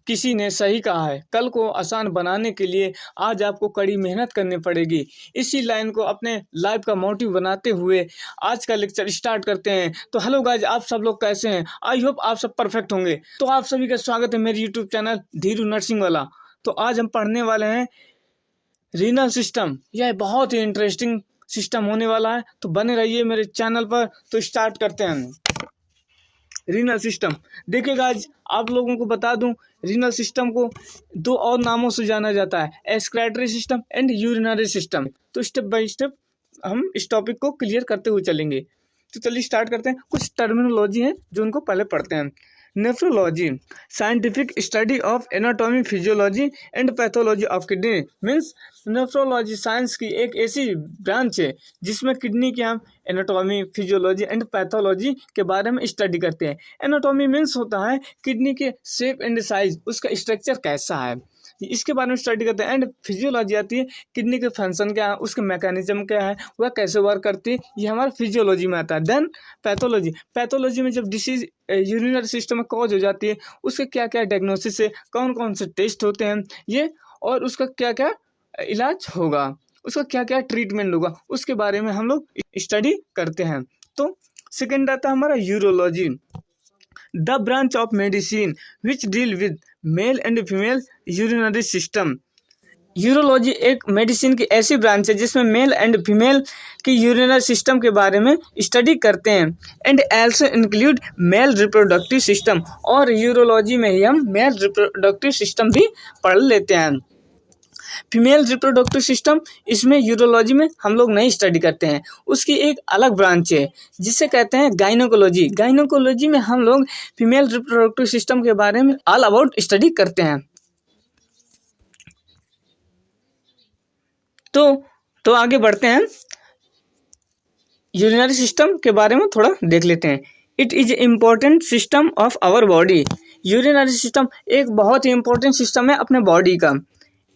किसी ने सही कहा है, कल को आसान बनाने के लिए आज आपको कड़ी मेहनत करनी पड़ेगी। इसी लाइन को अपने लाइफ का मोटिव बनाते हुए आज का लेक्चर स्टार्ट करते हैं। तो हेलो गाइज, आप सब लोग कैसे हैं? आई होप आप सब परफेक्ट होंगे। तो आप सभी का स्वागत है मेरे यूट्यूब चैनल धीरू नर्सिंग वाला। तो आज हम पढ़ने वाले हैं रीनल सिस्टम। यह बहुत ही इंटरेस्टिंग सिस्टम होने वाला है, तो बने रहिए मेरे चैनल पर। तो स्टार्ट करते हैं रीनल सिस्टम। देखिए गाइज, आप लोगों को बता दूं, रीनल सिस्टम को दो और नामों से जाना जाता है, excretory system and urinary system. तो स्टेप बाय स्टेप हम इस टॉपिक को क्लियर करते हुए चलेंगे। तो चलिए स्टार्ट करते हैं। कुछ टर्मिनोलॉजी है जो उनको पहले पढ़ते हैं। Nephrology, scientific study of anatomy, physiology and pathology of kidney. Means nephrology science की एक ऐसी ब्रांच है जिसमें किडनी के हम एनाटॉमी, फिजियोलॉजी एंड पैथोलॉजी के बारे में स्टडी करते हैं। एनाटॉमी मीन्स होता है किडनी के शेप एंड साइज, उसका स्ट्रक्चर कैसा है, इसके बारे में स्टडी करते हैं। एंड फिजियोलॉजी आती है, किडनी के फंक्शन क्या है, उसके मैकेनिज्म क्या है, वह कैसे वर्क करती है, ये हमारा फिजियोलॉजी में आता है। देन पैथोलॉजी, पैथोलॉजी में जब डिसीज यूरिनरी सिस्टम में कॉज हो जाती है, उसके क्या क्या डायग्नोसिस है, कौन कौन से टेस्ट होते हैं ये, और उसका क्या क्या इलाज होगा, उसका क्या क्या ट्रीटमेंट होगा, उसके बारे में हम लोग स्टडी करते हैं। तो सेकेंड आता है हमारा urology, the branch of medicine which deal with male and female urinary system. Urology एक मेडिसिन की ऐसी ब्रांच है जिसमें मेल एंड फीमेल की यूरिनरी सिस्टम के बारे में स्टडी करते हैं। And also include male reproductive system, और यूरोलॉजी में ही हम मेल रिप्रोडक्टिव सिस्टम भी पढ़ लेते हैं। फीमेल रिप्रोडक्टिव सिस्टम इसमें यूरोलॉजी में हम लोग नहीं स्टडी करते हैं, उसकी एक अलग ब्रांच है जिसे कहते हैं गाइनोकोलॉजी। गाइनोकोलॉजी में हम लोग फीमेल रिप्रोडक्टिव सिस्टम के बारे में ऑल अबाउट स्टडी करते हैं। तो आगे बढ़ते हैं, यूरिनरी सिस्टम के बारे में थोड़ा देख लेते हैं। It is important system of our body. Urinary system एक बहुत ही इंपॉर्टेंट सिस्टम है अपने बॉडी का।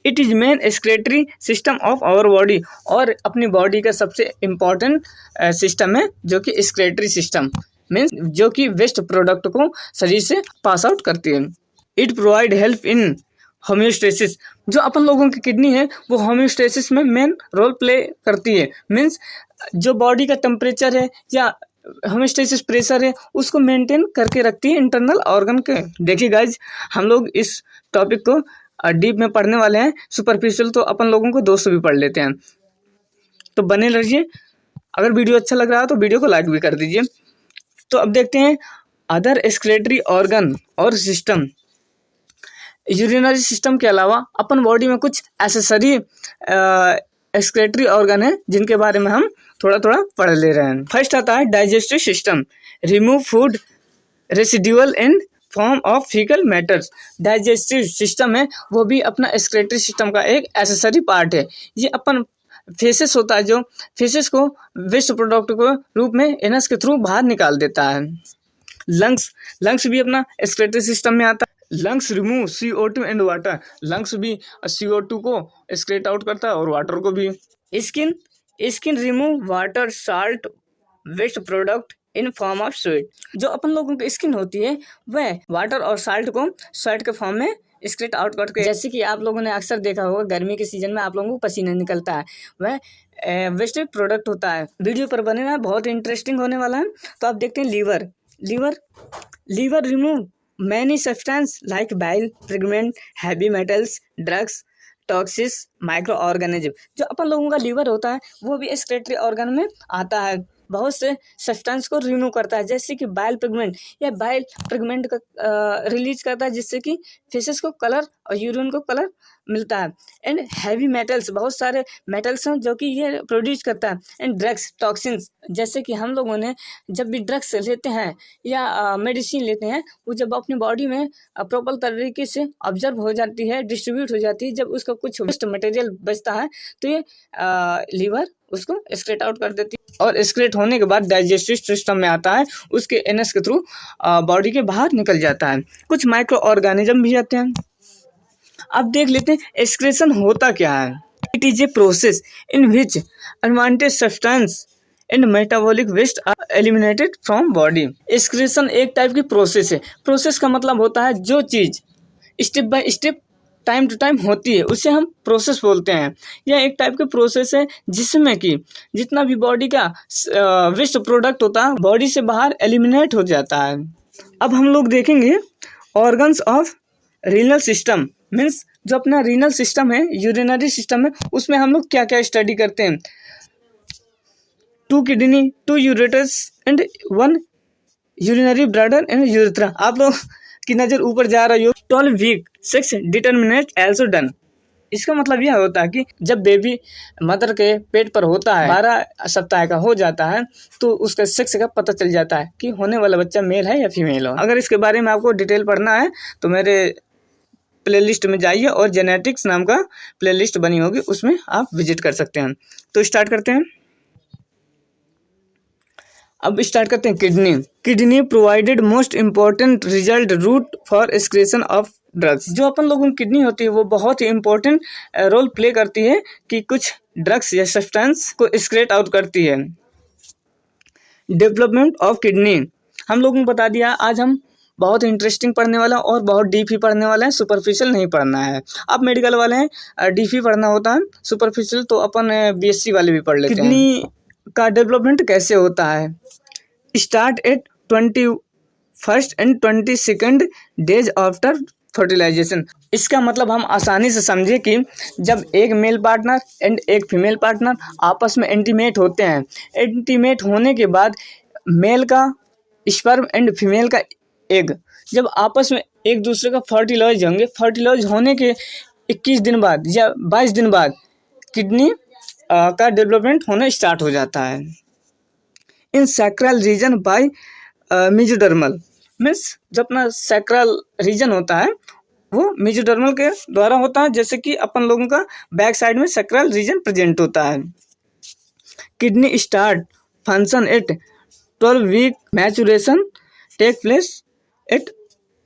It is main excretory system of our body, और अपनी बॉडी का सबसे इम्पॉर्टेंट सिस्टम है जो कि एक्सक्रीटरी सिस्टम मीन्स जो कि वेस्ट प्रोडक्ट को शरीर से पास आउट करती है। It provide help in homeostasis, जो अपन लोगों की किडनी है वो होम्योस्टेसिस में मेन रोल प्ले करती है। मीन्स जो बॉडी का टेम्परेचर है या होम्योस्टेसिस प्रेशर है उसको मेंटेन करके रखती है इंटरनल ऑर्गन के। देखिए गाइज, हम लोग इस टॉपिक को डीप में पढ़ने वाले हैं, सुपरफिशियल तो अपन लोगों को 200 भी पढ़ लेते हैं। तो बने रहिए, अगर वीडियो अच्छा लग रहा है तो वीडियो को लाइक भी कर दीजिए। तो अब देखते हैं अदर एक्सक्रीटरी ऑर्गन और सिस्टम। यूरिनरी सिस्टम के अलावा अपन बॉडी में कुछ एसेसरी एक्सक्रीटरी ऑर्गन है जिनके बारे में हम थोड़ा थोड़ा पढ़ ले रहे हैं। फर्स्ट आता है digestive system, remove food residual in form of faecal matters. Digestive system है वो भी अपना एक्सक्रीटरी सिस्टम का एक एसेसरी पार्ट है। ये अपन फेसेस होता है जो फेसेस को वेस्ट प्रोडक्ट को रूप में एनस के थ्रू बाहर निकाल देता है। लंग्स भी अपना एक्सक्रीटरी सिस्टम में आता है। Lungs remove CO2 and water, lungs भी CO2 को एक्सक्रीट आउट करता है और वाटर को भी। Skin remove water salt waste product in form of sweat. जो अपन लोगों की स्किन होती है वह वाटर और साल्ट को स्वेट के फॉर्म में एक्सक्रीट आउट करके, जैसे कि आप लोगों ने अक्सर देखा होगा गर्मी के सीजन में आप लोगों को पसीना निकलता है, वह वेस्ट प्रोडक्ट होता है। वीडियो पर बने हुआ है, बहुत इंटरेस्टिंग होने वाला है। तो आप देखते हैं liver remove many substance like bile, pigment, heavy metals, drugs, toxins, micro organism. जो अपन लोगों का लीवर होता है वो भी एक्सक्रीटरी ऑर्गन में आता है, बहुत से सब्सटेंस को रिमूव करता है, जैसे कि बाइल पिगमेंट, या बाइल पिगमेंट का रिलीज करता है जिससे कि फेसेस को कलर और यूरिन को कलर मिलता है। एंड हैवी मेटल्स, बहुत सारे मेटल्स हैं जो कि ये प्रोड्यूस करता है। एंड ड्रग्स, टॉक्सिन्स, जैसे कि हम लोगों ने जब भी ड्रग्स लेते हैं या मेडिसिन लेते हैं वो जब अपनी बॉडी में प्रॉपर तरीके से ऑब्जर्व हो जाती है, डिस्ट्रीब्यूट हो जाती है, जब उसका कुछ वेस्ट मटेरियल बचता है तो ये लीवर उसको एक्सक्रीट आउट कर देती है, और एक्सक्रीट होने के बाद डाइजेस्टिव सिस्टम में आता है, उसके एनस के थ्रू बॉडी के बाहर निकल जाता है। कुछ माइक्रो ऑर्गेनिज्म भी आते हैं। अब देख लेते हैं एक्सक्रीशन होता क्या है। It is a process in which unwanted substance and metabolic waste are eliminated from body. Excretion एक टाइप की प्रोसेस है। प्रोसेस का मतलब होता है जो चीज step by step time to time होती है, उसे हम प्रोसेस बोलते हैं। यह एक टाइप के प्रोसेस है जिसमें कि जितना भी बॉडी का वेस्ट प्रोडक्ट होता है बॉडी से बाहर एलिमिनेट हो जाता है। अब हम लोग देखेंगे organs of renal system, means जो अपना रीनल सिस्टम है, यूरिनरी सिस्टम है, उसमें हम लोग क्या क्या स्टडी करते हैं। 2 kidney, 2 ureters and 1 urinary bladder and urethra. आप लोग की नज़र ऊपर जा रही हो। 12 week sex determinate also done. इसका मतलब यह होता है कि जब बेबी मदर के पेट पर होता है, 12 सप्ताह का हो जाता है, तो उसका सेक्स का पता चल जाता है कि होने वाला बच्चा मेल है या फीमेल हो। अगर इसके बारे में आपको डिटेल पढ़ना है तो मेरे प्लेलिस्ट में जाइए और जेनेटिक्स नाम का प्लेलिस्ट बनी होगी, उसमें आप विजिट कर सकते हैं। तो स्टार्ट करते हैं। अब स्टार्ट करते हैं kidney. Kidney provided most important result route for excretion of drugs. जो अपन लोगों की किडनी होती है वो बहुत ही इम्पोर्टेंट रोल प्ले करती है कि कुछ ड्रग्स या सब्सटेंस को एक्सक्रीट आउट करती है। डेवलपमेंट ऑफ किडनी हम लोगों को बता दिया। आज हम बहुत इंटरेस्टिंग पढ़ने वाला और बहुत डीप ही पढ़ने वाला है, सुपरफिशियल नहीं पढ़ना है। आप मेडिकल वाले हैं, डीप ही पढ़ना होता है, सुपरफिशियल तो अपन बीएससी वाले भी पढ़ लेते हैं। किडनी का डेवलपमेंट कैसे होता है? Start at 21st and 22nd days after fertilisation. इसका मतलब हम आसानी से समझे कि जब एक मेल पार्टनर एंड एक फीमेल पार्टनर आपस में इंटीमेट होते हैं, इंटीमेट होने के बाद मेल का स्पर्म एंड फीमेल का एग जब आपस में एक दूसरे का फर्टिलाइज होंगे, फर्टिलाइज होने के 21 दिन बाद या 22 दिन बाद किडनी का डेवलपमेंट होना स्टार्ट हो जाता है। In sacral region by mesodermal, means जो अपना सैक्रल रीजन होता है वो मेजोडर्मल के द्वारा होता है, जैसे कि अपन लोगों का बैक साइड में सैक्रल रीजन प्रेजेंट होता है। Kidney start function at 12 week, maturation take place at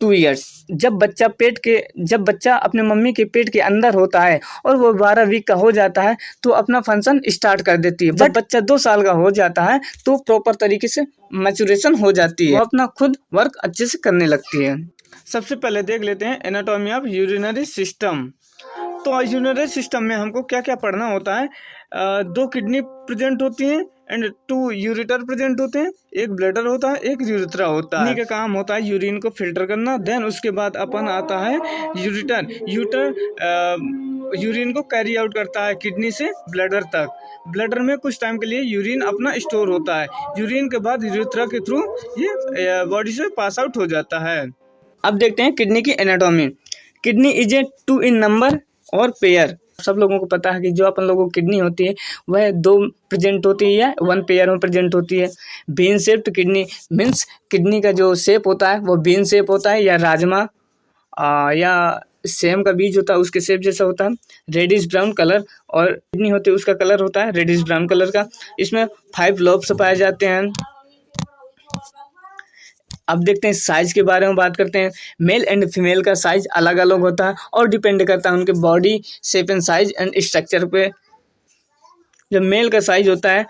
2 years। जब बच्चा अपने मम्मी के पेट के अंदर होता है और वो 12 वीक का हो जाता है तो अपना फंक्शन स्टार्ट कर देती है। जब बच्चा 2 साल का हो जाता है तो प्रॉपर तरीके से मैचुरेशन हो जाती है, वो अपना खुद वर्क अच्छे से करने लगती है। सबसे पहले देख लेते हैं एनाटॉमी ऑफ यूरिनरी सिस्टम। तो यूरिनरी सिस्टम में हमको क्या क्या पढ़ना होता है? 2 किडनी प्रेजेंट होती हैं एंड 2 यूरेटर प्रेजेंट होते हैं, एक ब्लैडर होता है, एक यूरेथ्रा होता है। किडनी का काम होता है यूरिन को फिल्टर करना। देन उसके बाद अपन आता है यूरेटर यूरिन को कैरी आउट करता है किडनी से ब्लैडर तक। ब्लैडर में कुछ टाइम के लिए यूरिन अपना स्टोर होता है। यूरिन के बाद यूरेथ्रा के थ्रू ये बॉडी से पास आउट हो जाता है। अब देखते हैं किडनी की anatomy. Kidney is a 2 in number और पेयर। सब लोगों को पता है कि जो अपन लोगों की किडनी होती है वह 2 प्रेजेंट होती है या 1 पेयर में प्रेजेंट होती है। Bean shaped kidney, means kidney का जो शेप होता है वो बीन शेप होता है या राजमा या सेम का बीज होता है उसके शेप जैसा होता है। रेडिश ब्राउन कलर और किडनी होती है उसका कलर होता है रेडिश ब्राउन कलर का। इसमें 5 लोब्स पाए जाते हैं। अब देखते हैं साइज के बारे में बात करते हैं। मेल एंड फीमेल का साइज अलग अलग होता है और डिपेंड करता है उनके body shape and size and structure पे। जब मेल का साइज होता है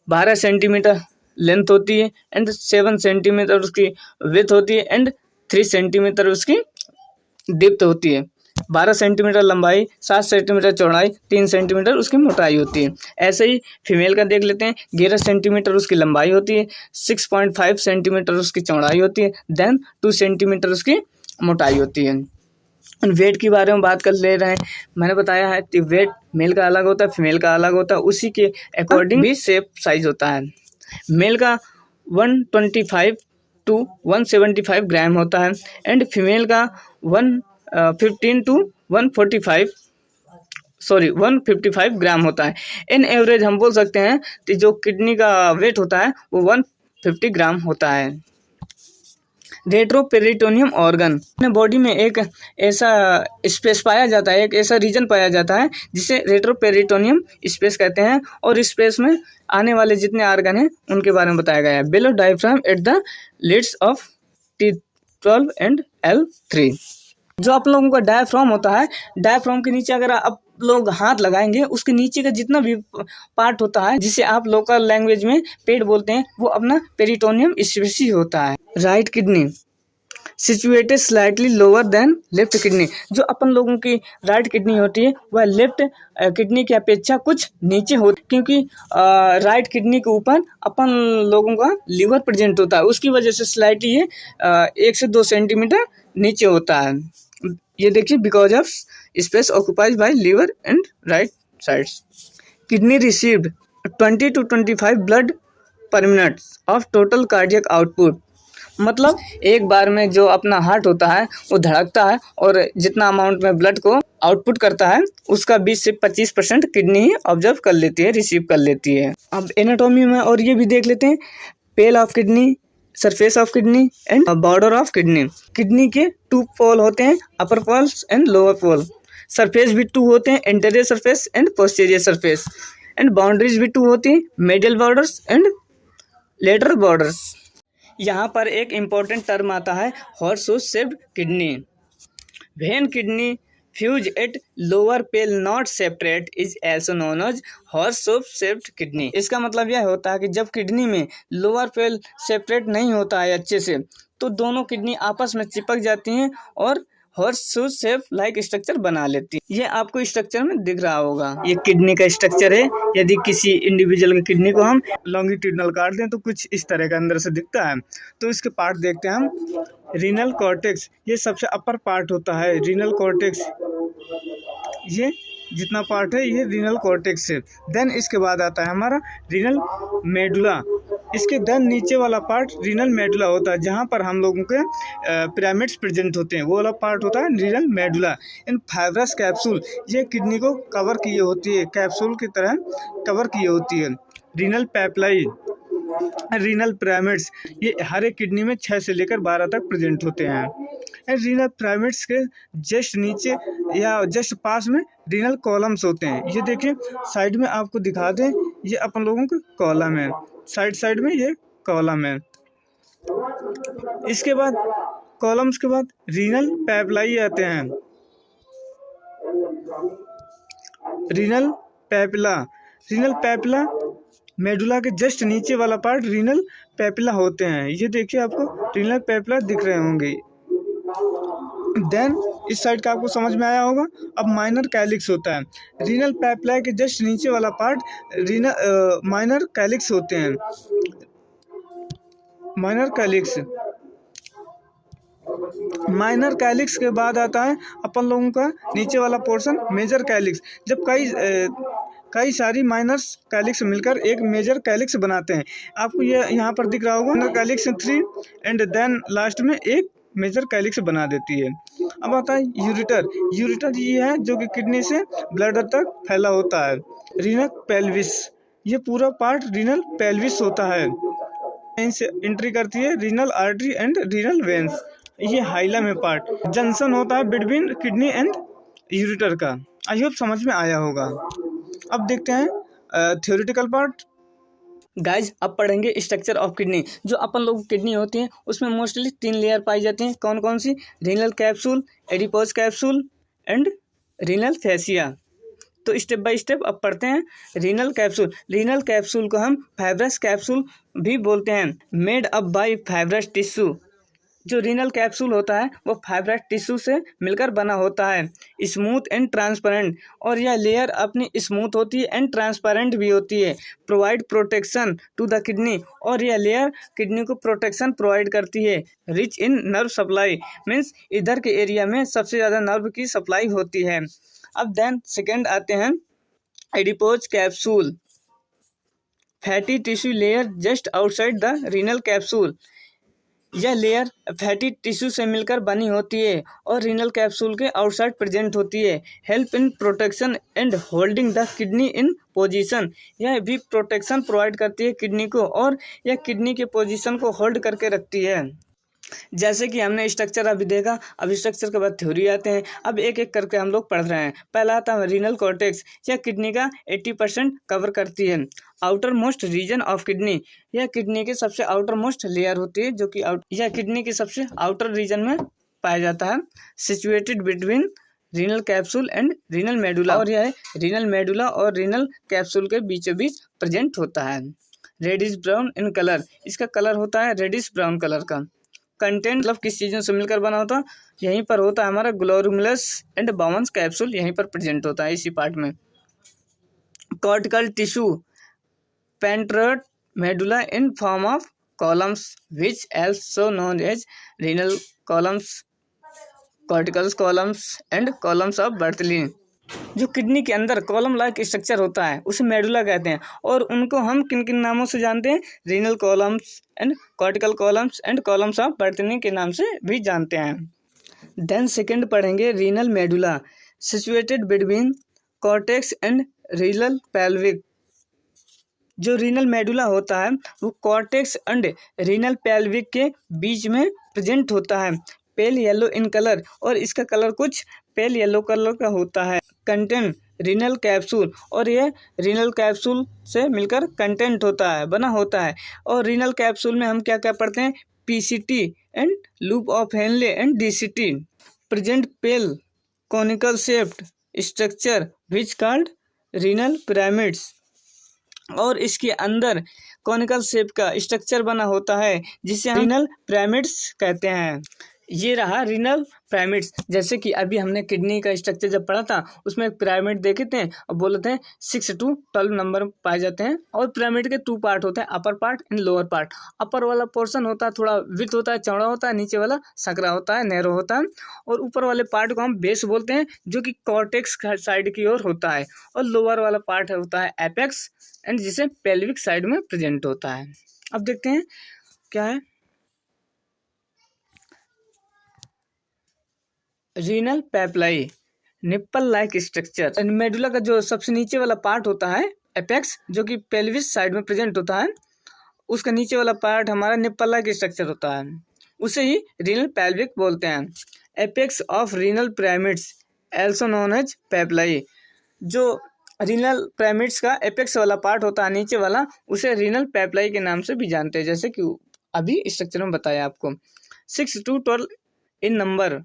12 सेंटीमीटर लेंथ होती है एंड 7 सेंटीमीटर उसकी विड्थ होती है एंड 3 सेंटीमीटर उसकी डेप्थ होती है। 12 सेंटीमीटर लंबाई, 7 सेंटीमीटर चौड़ाई, 3 सेंटीमीटर उसकी मोटाई होती है। ऐसे ही फीमेल का देख लेते हैं। 11 सेंटीमीटर उसकी लंबाई होती है, 6.5 सेंटीमीटर उसकी चौड़ाई होती है, देन 2 सेंटीमीटर उसकी मोटाई होती है। वेट के बारे में बात कर ले रहे हैं। मैंने बताया है कि वेट मेल का अलग होता है, फीमेल का अलग होता है, उसी के अकॉर्डिंग भी शेप साइज होता है। मेल का 125 to 175 ग्राम होता है एंड फीमेल का 115 to 155 ग्राम होता है। इन एवरेज हम बोल सकते हैं कि जो किडनी का वेट होता है वो 150 ग्राम होता है। रेट्रोपेरिटोनियम ऑर्गन, अपने बॉडी में एक ऐसा स्पेस पाया जाता है, एक ऐसा रीजन पाया जाता है जिसे रेट्रोपेरिटोनियम स्पेस कहते हैं और इस स्पेस में आने वाले जितने ऑर्गन हैं उनके बारे में बताया गया है। Below diaphragm at the lids of T12 and L3। जो आप लोगों का डायफ्राम होता है, डायफ्राम के नीचे अगर आप लोग हाथ लगाएंगे उसके नीचे का जितना भी पार्ट होता है जिसे आप लोकल लैंग्वेज में पेट बोलते हैं वो अपना पेरिटोनियम स्पेस ही होता है। Right kidney situated slightly lower than left kidney. जो अपन लोगों की राइट किडनी होती है वह लेफ्ट किडनी की अपेक्षा कुछ नीचे होती है, क्योंकि राइट किडनी के ऊपर अपन लोगों का लीवर प्रेजेंट होता है, उसकी वजह से स्लाइटली ये 1 से 2 सेंटीमीटर नीचे होता है। ये देखिए, because of space occupied by liver and right sides. Kidney received 20 to 25 blood per minute of total cardiac output. मतलब एक बार में जो अपना हार्ट होता है वो धड़कता है और जितना अमाउंट में ब्लड को आउटपुट करता है उसका 20 से 25% किडनी ही ऑब्जर्व कर लेती है, रिसीव कर लेती है। अब एनाटॉमी में और ये भी देख लेते हैं, pole of kidney, surface of kidney and border of kidney. Kidney के 2 पोल होते हैं, upper poles and lower pole. Surface भी 2 होते हैं, anterior surface and posterior surface. And boundaries भी 2 होती हैं, medial borders and lateral borders. यहाँ पर एक इम्पोर्टेंट टर्म आता है, horse shaped kidney. When kidney fuse at lower pole not separate is also known as horse shaped kidney. इसका मतलब यह होता है कि जब किडनी में लोअर पेल सेपरेट नहीं होता है अच्छे से, तो दोनों किडनी आपस में चिपक जाती हैं और हॉर्स शेप लाइक स्ट्रक्चर बना लेती है। ये आपको स्ट्रक्चर में दिख रहा होगा, ये किडनी का स्ट्रक्चर है। यदि किसी इंडिविजुअल की किडनी को हम लॉन्गिट्यूडनल काट दें तो कुछ इस तरह का अंदर से दिखता है। तो इसके पार्ट देखते हैं हम। रीनल कॉर्टेक्स, ये सबसे अपर पार्ट होता है। रीनल कॉर्टेक्स, ये जितना पार्ट है ये रीनल कॉर्टेक्स है। देन इसके बाद आता है हमारा रीनल मेडुला। इसके देन नीचे वाला पार्ट रीनल मेडुला होता है, जहाँ पर हम लोगों के पिरामिड्स प्रेजेंट होते हैं, वो वाला पार्ट होता है रीनल मेडुला। इन फाइब्रस कैप्सूल, ये किडनी को कवर किए होती है, कैप्सूल की तरह कवर किए होती है। रीनल पेपलाई, रीनल पिरामिड्स, ये हर एक किडनी में 6 से लेकर 12 तक प्रेजेंट होते हैं। रीनल पिरामिड्स के जस्ट नीचे या जस्ट पास में रीनल कॉलम्स होते हैं। ये देखिए साइड में आपको दिखा दें, ये अपन लोगों के कॉलम है, साइड में ये कॉलम है। इसके बाद कॉलम्स के बाद रीनल पेपलाई आते हैं। Renal papilla, renal papilla medulla के जस्ट नीचे वाला पार्ट रीनल पेपिला होते हैं। ये देखिए आपको रीनल पेपिला दिख रहे होंगे। देन इस साइड का आपको समझ में आया होगा। अब माइनर कैलिक्स होता है। रीनल पेपिला के जस्ट नीचे वाला पार्ट माइनर कैलिक्स होते हैं। माइनर कैलिक्स के बाद आता है अपन लोगों का नीचे वाला पोर्शन मेजर कैलिक्स। जब कई सारी माइनर कैलिक्स मिलकर एक मेजर कैलिक्स बनाते हैं। आपको ये यहाँ पर दिख रहा होगा, minor calyx 3 and then last में एक मेजर कैलिक्स बना देती है। अब आता है यूरेटर। यूरेटर ये है जो कि किडनी से ब्लडर तक फैला होता है। रीनल पेल्विस, ये पूरा पार्ट रीनल पेल्विस होता है। इनसे एंट्री करती है renal artery and renal veins. ये हाइलम है पार्ट, जंक्शन होता है बिटवीन किडनी एंड यूरेटर का। आई होप समझ में आया होगा। अब देखते हैं थ्योरेटिकल पार्ट। गाइज अब पढ़ेंगे स्ट्रक्चर ऑफ किडनी। जो अपन लोग की किडनी होती है उसमें मोस्टली 3 लेयर पाई जाती हैं। कौन कौन सी? Renal capsule, adipose capsule and renal fascia. तो स्टेप बाय स्टेप अब पढ़ते हैं। रीनल कैप्सूल, रीनल कैप्सूल को हम फाइब्रस कैप्सूल भी बोलते हैं, made up by fibrous tissue. जो रीनल कैप्सूल होता है वो फाइब्रस टिश्यू से मिलकर बना होता है, स्मूथ एंड ट्रांसपेरेंट। और यह लेयर अपनी स्मूथ होती है एंड ट्रांसपेरेंट भी होती है। Provide protection to the kidney, और यह लेयर किडनी को प्रोटेक्शन प्रोवाइड करती है। Rich in nerve supply, means इधर के एरिया में सबसे ज़्यादा नर्व की सप्लाई होती है। अब देन सेकेंड आते हैं adipose capsule, fatty tissue layer just outside the renal capsule. यह लेयर फैटी टिश्यू से मिलकर बनी होती है और रीनल कैप्सूल के आउटसाइड प्रेजेंट होती है। Help in protection and holding the kidney in position, यह भी प्रोटेक्शन प्रोवाइड करती है किडनी को और यह किडनी के पोजीशन को होल्ड करके रखती है। जैसे कि हमने स्ट्रक्चर अभी देखा, अब स्ट्रक्चर के बाद थ्योरी आते हैं। अब एक एक करके हम लोग पढ़ रहे हैं। पहला आता है रीनल कॉर्टेक्स, यह किडनी का 80% कवर करती है। Outer most region of kidney, यह किडनी के सबसे आउटर मोस्ट लेयर होती है जो कि यह किडनी के सबसे आउटर रीजन में पाया जाता है। Situated between renal capsule and renal medulla, और यह रीनल मेडुला और रीनल कैप्सूल के बीचों बीच प्रेजेंट होता है। रेडिश ब्राउन इन कलर, इसका कलर होता है रेडिश ब्राउन कलर का। कंटेंट मतलब किस चीज़ों से मिलकर बना होता है, यहीं पर होता है हमारा ग्लोमेरुलस एंड बाउंस कैप्सूल, यहीं पर प्रेजेंट होता है इसी पार्ट में। Cortical tissue penetrate medulla in form of columns which also known as renal columns, cortical columns and columns of Bartholin। जो किडनी के अंदर कॉलम लाइक स्ट्रक्चर होता है उसे मेडुला कहते हैं, और उनको हम किन किन नामों से जानते हैं, renal columns and cortical columns and columns of Bertini के नाम से भी जानते हैं। देन सेकंड पढ़ेंगे renal medulla situated between cortex and renal pelvic. जो रीनल मेडुला होता है वो कॉर्टेक्स एंड रीनल पेल्विक के बीच में प्रेजेंट होता है, पेल येलो इन कलर, और इसका कलर कुछ पेल येलो कलर का होता है। कंटेंट रीनल कैप्सूल, और ये रीनल कैप्सूल से मिलकर कंटेंट होता है, बना होता है। और रीनल कैप्सूल में हम क्या क्या पढ़ते हैं, PCT and loop of Henle and DCT present pale conical shaped structure which called renal pyramids. और इसके अंदर कॉनिकल शेप का स्ट्रक्चर बना होता है जिसे हम रीनल पिरामिड्स कहते हैं। ये रहा रीनल पिरामिड्स। जैसे कि अभी हमने किडनी का स्ट्रक्चर जब पढ़ा था उसमें एक पिरामिड देखे थे और बोले थे 6 to 12 नंबर पाए जाते हैं। और पिरामिड के 2 पार्ट होते हैं, upper part and lower part. अपर वाला पोर्शन होता है थोड़ा विड्थ होता है, चौड़ा होता है, नीचे वाला सकरा होता है, नैरो होता है। और ऊपर वाले पार्ट को हम बेस बोलते हैं जो कि कॉर्टेक्स साइड की ओर होता है। और लोअर वाला पार्ट होता है एपेक्स एंड जिसे पेल्विक साइड में प्रेजेंट होता है। अब देखते हैं क्या है renal papillae nipple like structure. Medulla का जो सबसे नीचे वाला पार्ट होता है एपेक्स, जो कि पेल्विस साइड में प्रेजेंट होता है, उसका नीचे वाला पार्ट हमारा निप्पल लाइक स्ट्रक्चर होता है, उसे ही रीनल पेल्विक बोलते हैं। Apex of renal pyramids also known as papillae. जो रीनल पिरामिड्स का एपेक्स वाला पार्ट होता है नीचे वाला, उसे रीनल पेप्लाई के नाम से भी जानते हैं, जैसे कि अभी स्ट्रक्चर में बताया आपको। 6 to 12 इन नंबर,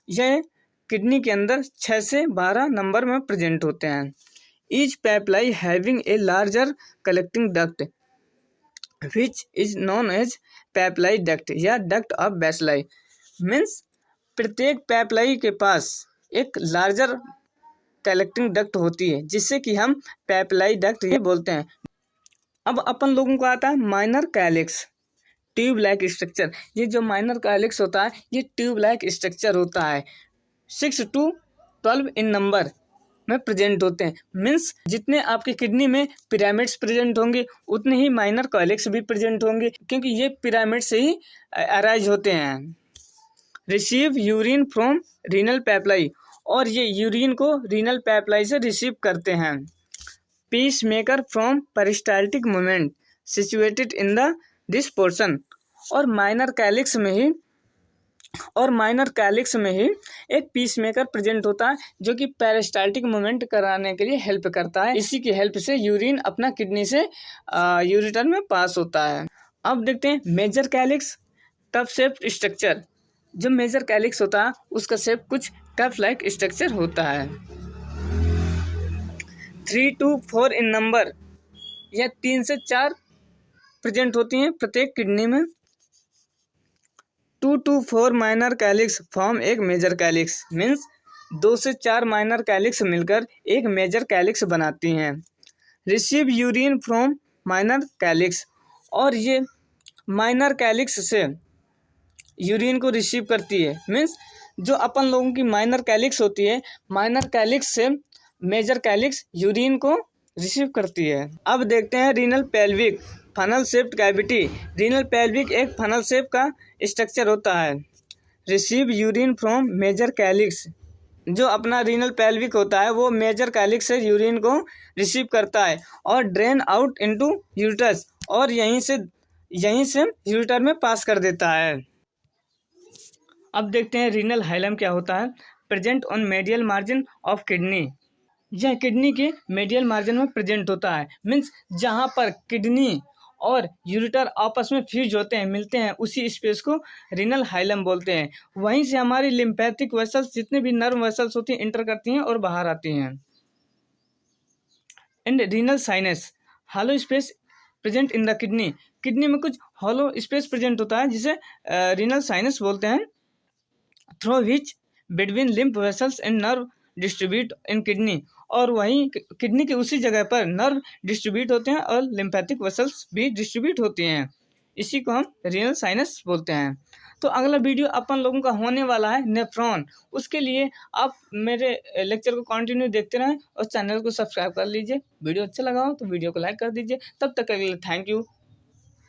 यह किडनी के अंदर 6 से 12 नंबर में प्रेजेंट होते हैं। Each papillae having a larger collecting duct which is known as papillae duct या डक्ट ऑफ बेसलाई। मीन्स प्रत्येक पेप्लाई के पास एक लार्जर कलेक्टिंग डक्ट होती है जिससे कि हम पेप्लाई डक्ट ये बोलते हैं। अब अपन लोगों को आता है minor calyx tube like structure. ये जो माइनर कैलिक्स होता है ये ट्यूब लाइक स्ट्रक्चर होता है, 6 to 12 इन नंबर में प्रेजेंट होते हैं। मीन्स जितने आपकी किडनी में पिरामिड्स प्रेजेंट होंगे उतने ही माइनर कैलिक्स भी प्रेजेंट होंगे, क्योंकि ये पिरामिड से ही अराइज होते हैं। रिसीव यूरिन फ्रॉम रीनल पेप्लाई, और ये यूरिन को रीनल पेप्लाई से रिसीव करते हैं। Peace maker from peristaltic movement situated in the this portion. और माइनर कैलिक्स में ही एक पीस मेकर प्रेजेंट होता है जो कि पेरिस्टाल्टिक मूवमेंट कराने के लिए हेल्प करता है। इसी की हेल्प से यूरिन अपना किडनी से यूरेटर में पास होता है। अब देखते हैं major calyx tough shaped structure. जो मेजर कैलिक्स होता है उसका शेप कुछ टफ लाइक स्ट्रक्चर होता है। 3 to 4 इन नंबर, यह 3 से 4 प्रेजेंट होती हैं प्रत्येक किडनी में। 2 to 4 माइनर कैलिक्स फॉर्म एक मेजर कैलिक्स। मीन्स 2 से 4 माइनर कैलिक्स मिलकर एक मेजर कैलिक्स बनाती हैं। Receive urine from minor calyx, और ये माइनर कैलिक्स से यूरिन को रिसीव करती है। मीन्स जो अपन लोगों की माइनर कैलिक्स होती है, माइनर कैलिक्स से मेजर कैलिक्स यूरिन को रिसीव करती है। अब देखते हैं renal pelvic funnel shaped cavity. Renal pelvic एक फनल शेप का स्ट्रक्चर होता है। Receive urine from major calyx, जो अपना रीनल पेल्विक होता है वो मेजर कैलिक्स से यूरिन को रिसीव करता है और ड्रेन आउट इनटू यूरेटस, और यहीं से यूरेटर में पास कर देता है। अब देखते हैं रीनल हाइलम क्या होता है। Present on medial margin of kidney, यह किडनी के मेडियल मार्जिन में प्रेजेंट होता है। मीन्स जहाँ पर किडनी और यूरेटर आपस में फ्यूज होते हैं, मिलते हैं, उसी स्पेस को रीनल हाइलम बोलते हैं। वहीं से हमारी लिम्फेटिक वेसल्स, जितने भी नर्व वेसल्स होती हैं, इंटर करती हैं और बाहर आती हैं। And renal sinus hollow space present in the kidney. Kidney में कुछ हॉलो स्पेस प्रेजेंट होता है जिसे रीनल साइनस बोलते हैं, through which between lymph vessels and nerve distribute in kidney. और वहीं किडनी के उसी जगह पर नर्व डिस्ट्रीब्यूट होते हैं और लिम्फेटिक वेसल्स भी डिस्ट्रीब्यूट होती हैं। इसी को हम रीनल साइनस बोलते हैं। तो अगला वीडियो अपन लोगों का होने वाला है नेफ्रॉन। उसके लिए आप मेरे लेक्चर को कंटिन्यू देखते रहें और चैनल को सब्सक्राइब कर लीजिए। वीडियो अच्छा लगा हो तो वीडियो को लाइक कर दीजिए। तब तक के लिए थैंक यू।